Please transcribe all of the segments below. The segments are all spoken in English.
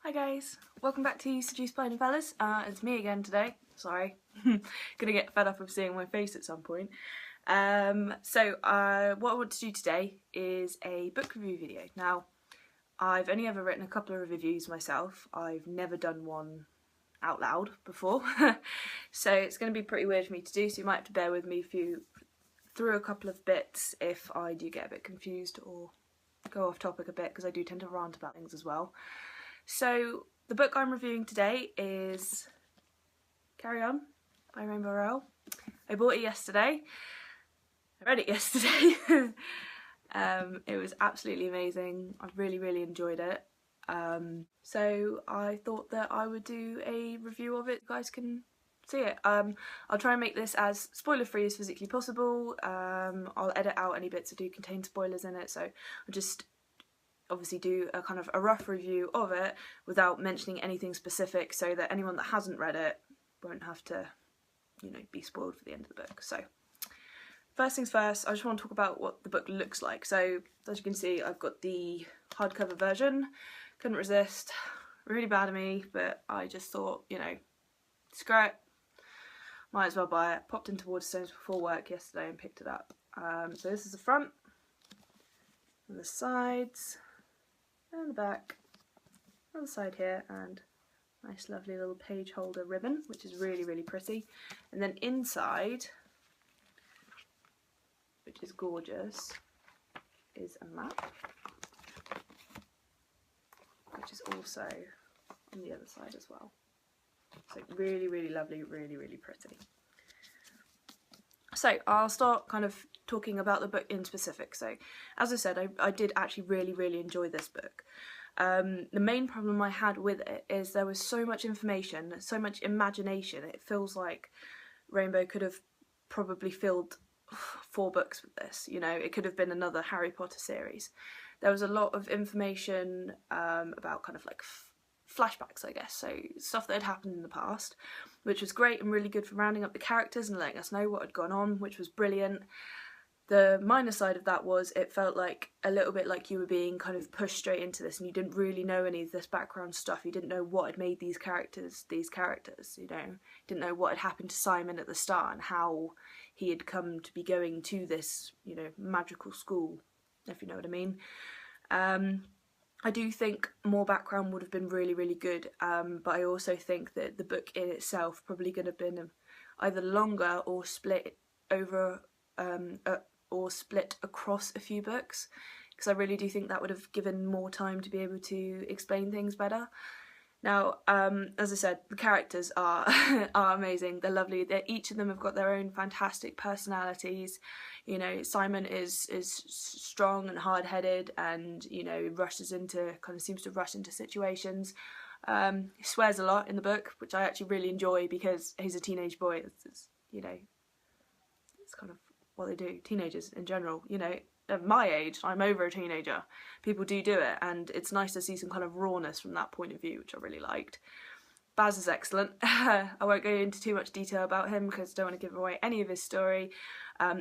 Hi guys, welcome back to Seduced by Novellas. It's me again today. Sorry, gonna get fed up of seeing my face at some point. What I want to do today is a book review video. Now, I've only ever written a couple of reviews myself. I've never done one out loud before, so it's going to be pretty weird for me to do. So you might have to bear with me through a couple of bits if I do get a bit confused or go off topic a bit, because I do tend to rant about things as well. So the book I'm reviewing today is Carry On by Rowell. I bought it yesterday. I read it yesterday. It was absolutely amazing. I really enjoyed it. So I thought that I would do a review of it. You guys can see it. I'll try and make this as spoiler free as physically possible. I'll edit out any bits that do contain spoilers in it, so I'll just obviously do a kind of a rough review of it without mentioning anything specific, so that anyone that hasn't read it won't have to, you know, be spoiled for the end of the book. So first things first, I just want to talk about what the book looks like. So as you can see, I've got the hardcover version. Couldn't resist. Really bad of me, but I just thought, you know, screw it, might as well buy it. Popped into Waterstones before work yesterday and picked it up. So this is the front and the sides and the back on the side here, and nice lovely little page holder ribbon, which is really pretty. And then inside, which is gorgeous, is a map, which is also on the other side as well. So really lovely, really pretty. So I'll start kind of talking about the book in specific. So as I said, I did actually really enjoy this book. The main problem I had with it is there was so much information, so much imagination. It feels like Rainbow could have probably filled 4 books with this. You know, it could have been another Harry Potter series. There was a lot of information about kind of like flashbacks, I guess, so stuff that had happened in the past, which was great and really good for rounding up the characters and letting us know what had gone on, which was brilliant. The minor side of that was it felt like a little bit like you were being kind of pushed straight into this, and you didn't really know any of this background stuff. You didn't know what had made these characters, you know, didn't know what had happened to Simon at the start and how he had come to be going to this, you know, magical school, if you know what I mean. I do think more background would have been really good, but I also think that the book in itself probably could have been either longer or split over or split across a few books, because I really do think that would have given more time to be able to explain things better. Now, as I said, the characters are are amazing. They're lovely. Each of them have got their own fantastic personalities. You know, Simon is strong and hard-headed, and you know, seems to rush into situations. He swears a lot in the book, which I actually really enjoy because he's a teenage boy. It's you know, it's kind of what they do. Teenagers in general, you know. At my age, I'm over a teenager, people do it, and it's nice to see some kind of rawness from that point of view, which I really liked. Baz is excellent. I won't go into too much detail about him because I don't want to give away any of his story.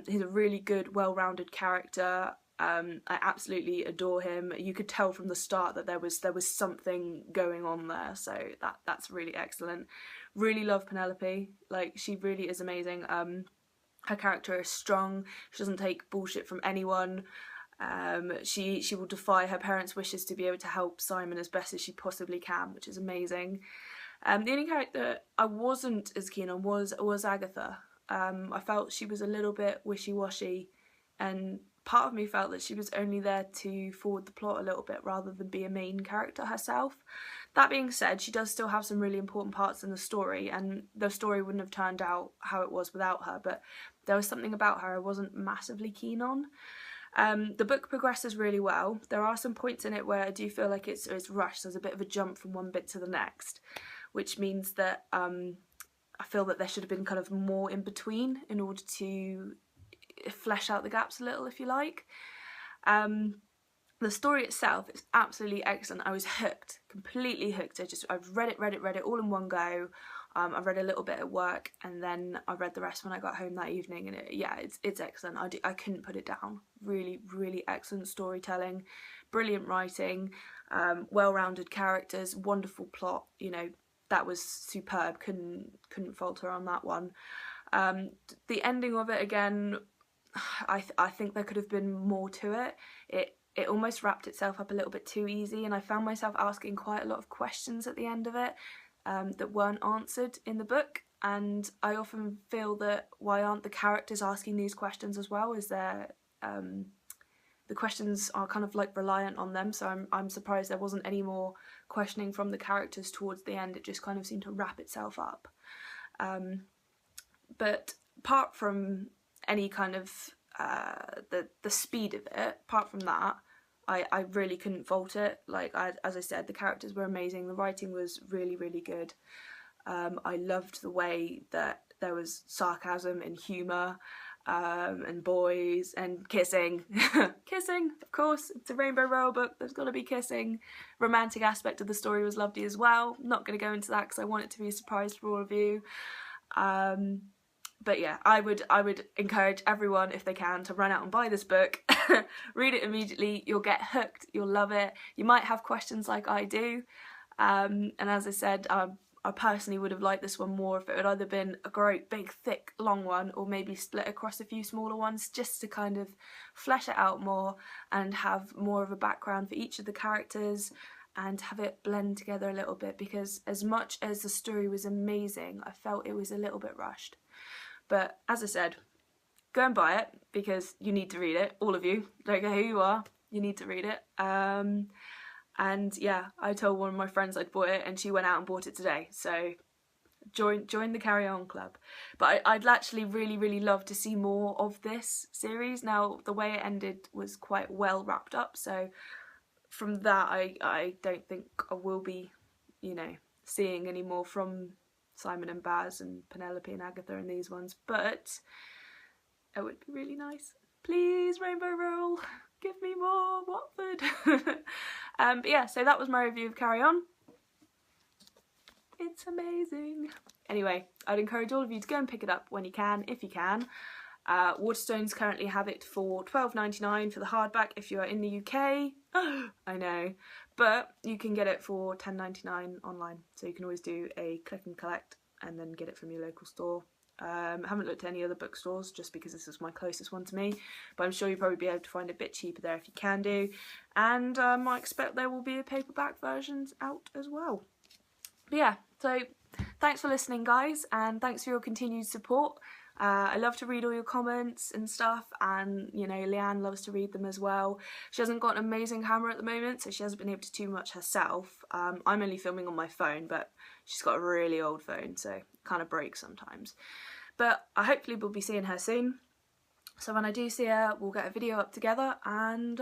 He's a really good, well-rounded character. I absolutely adore him. You could tell from the start that there was something going on there, so that's really excellent. Really love Penelope. Like, she really is amazing. Her character is strong. She doesn't take bullshit from anyone. She will defy her parents' wishes to be able to help Simon as best as she possibly can, which is amazing. The only character I wasn't as keen on was Agatha. I felt she was a little bit wishy-washy, and part of me felt that she was only there to forward the plot a little bit rather than be a main character herself. That being said, she does still have some really important parts in the story, and the story wouldn't have turned out how it was without her, but there was something about her I wasn't massively keen on. The book progresses really well. There are some points in it where I do feel like it's rushed. There's a bit of a jump from one bit to the next, which means that I feel that there should have been kind of more in between in order to flesh out the gaps a little, if you like. The story itself is absolutely excellent. I was hooked, completely hooked. I've read it all in one go. I read a little bit at work, and then I read the rest when I got home that evening, and it's excellent. I couldn't put it down. Really excellent storytelling, brilliant writing. well-rounded characters, wonderful plot, you know, that was superb, couldn't falter on that one. The ending of it, again, I think there could have been more to it. It almost wrapped itself up a little bit too easy, and I found myself asking quite a lot of questions at the end of it that weren't answered in the book. And I often feel that why aren't the characters asking these questions as well? Is there the questions are kind of like reliant on them, so I'm surprised there wasn't any more questioning from the characters towards the end. It just kind of seemed to wrap itself up. But apart from any kind of the speed of it, apart from that, I really couldn't fault it. Like, as I said, the characters were amazing, the writing was really, really good. I loved the way that there was sarcasm and humour, and boys and kissing. Kissing, of course, it's a Rainbow Rowell book, there's got to be kissing. Romantic aspect of the story was lovely as well. Not going to go into that because I want it to be a surprise for all of you. But yeah, I would encourage everyone, if they can, to run out and buy this book. Read it immediately, you'll get hooked, you'll love it. You might have questions like I do, and as I said, I personally would have liked this one more if it had either been a great big thick long one, or maybe split across a few smaller ones, just to kind of flesh it out more and have more of a background for each of the characters and have it blend together a little bit, because as much as the story was amazing, I felt it was a little bit rushed. But as I said, go and buy it, because you need to read it, all of you, don't care who you are, you need to read it. And yeah, I told one of my friends I'd bought it and she went out and bought it today, so join the Carry On Club. But I'd actually really love to see more of this series. Now, the way it ended was quite well wrapped up, so from that I don't think I will be, you know, seeing any more from Simon and Baz and Penelope and Agatha and these ones, but it would be really nice. Please, Rainbow Rowell, give me more Watford. But yeah, so that was my review of Carry On. It's amazing. Anyway, I'd encourage all of you to go and pick it up when you can, if you can. Waterstones currently have it for £12.99 for the hardback if you are in the UK. I know, but you can get it for £10.99 online, so you can always do a click and collect and then get it from your local store. I haven't looked at any other bookstores just because this is my closest one to me, but I'm sure you'll probably be able to find it a bit cheaper there if you can do. And I expect there will be a paperback versions out as well. But yeah, so thanks for listening, guys, and thanks for your continued support. I love to read all your comments and stuff, and you know, Leanne loves to read them as well. She hasn't got an amazing camera at the moment, so she hasn't been able to do much herself. I'm only filming on my phone, but she's got a really old phone, so it kind of breaks sometimes. But I hopefully will be seeing her soon, so when I do see her, we'll get a video up together. And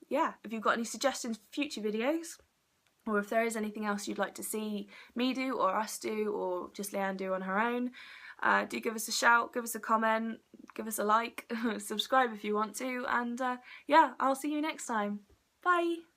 yeah, if you've got any suggestions for future videos, or if there is anything else you'd like to see me do or us do, or just Leanne do on her own, do give us a shout, give us a comment, give us a like, subscribe if you want to, and yeah, I'll see you next time. Bye!